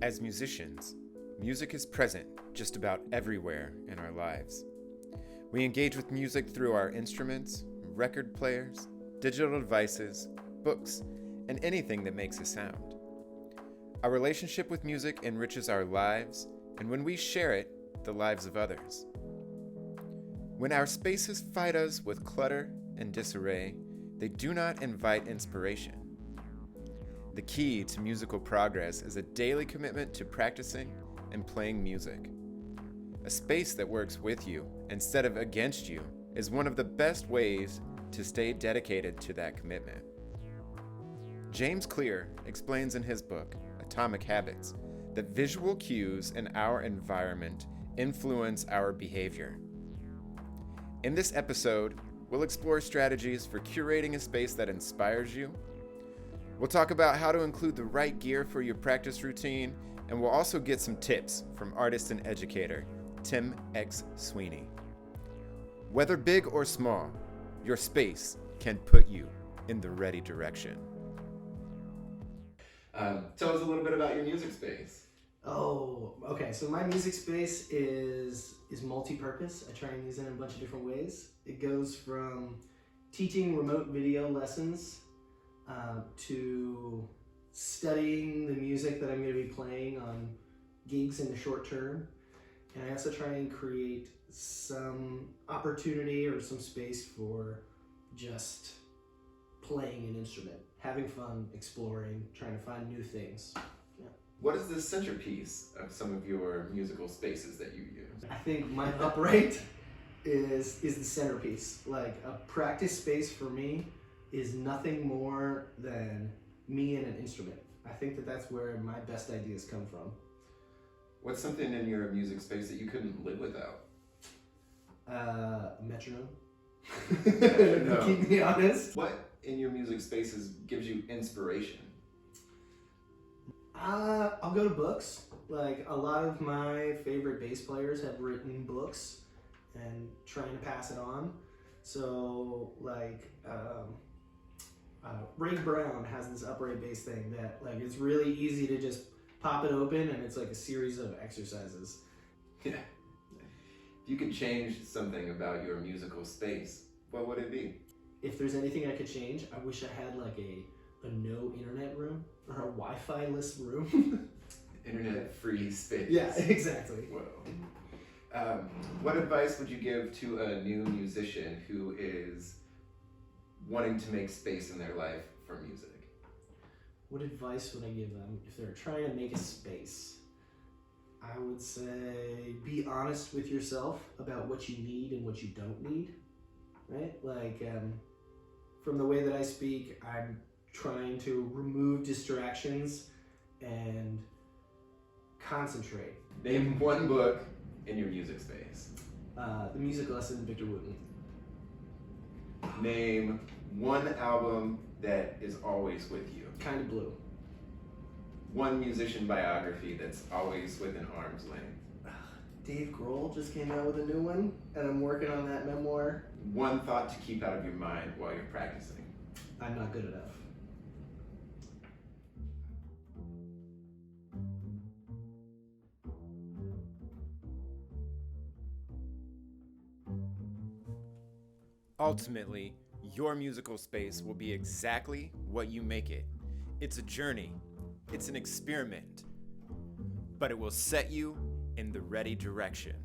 As musicians, music is present just about everywhere in our lives. We engage with music through our instruments, record players, digital devices, books, and anything that makes a sound. Our relationship with music enriches our lives, and when we share it, the lives of others. When our spaces fight us with clutter and disarray, they do not invite inspiration. The key to musical progress is a daily commitment to practicing and playing music. A space that works with you instead of against you is one of the best ways to stay dedicated to that commitment. James Clear explains in his book, Atomic Habits, that visual cues in our environment influence our behavior. In this episode, we'll explore strategies for curating a space that inspires you. We'll talk about how to include the right gear for your practice routine, and we'll also get some tips from artist and educator Tim X. Sweeney. Whether big or small, your space can put you in the ready direction. Tell us a little bit about your music space. Oh, okay. So my music space is multi-purpose. I try and use it in a bunch of different ways. It goes from teaching remote video lessons to studying the music that I'm going to be playing on gigs in the short term. And I also try and create some opportunity or some space for just playing an instrument, having fun, exploring, trying to find new things. Yeah. What is the centerpiece of some of your musical spaces that you use? I think my upright is the centerpiece. Like, a practice space for me is nothing more than me and an instrument. I think that that's where my best ideas come from. What's something in your music space that you couldn't live without? Metronome. No. Keep me honest. What in your music spaces gives you inspiration? I'll go to books. Like, a lot of my favorite bass players have written books and trying to pass it on. So, like, Ray Brown has this upright bass thing that, like, it's really easy to just pop it open and it's like a series of exercises. Yeah. If you could change something about your musical space, what would it be? If there's anything I could change, I wish I had like a no internet room or a Wi-Fi-less room. Internet-free space. Yeah, exactly. Whoa. What advice would you give to a new musician who is wanting to make space in their life for music? What advice would I give them if they're trying to make a space? I would say be honest with yourself about what you need and what you don't need, right? Like, from the way that I speak, I'm trying to remove distractions and concentrate. Name one book in your music space. The Music Lesson, Victor Wooten. Name one album that is always with you. Kind of Blue. One musician biography that's always within arm's length. Dave Grohl just came out with a new one, and I'm working on that memoir. One thought to keep out of your mind while you're practicing. I'm not good enough. Ultimately, your musical space will be exactly what you make it. It's a journey. It's an experiment. But it will set you in the ready direction.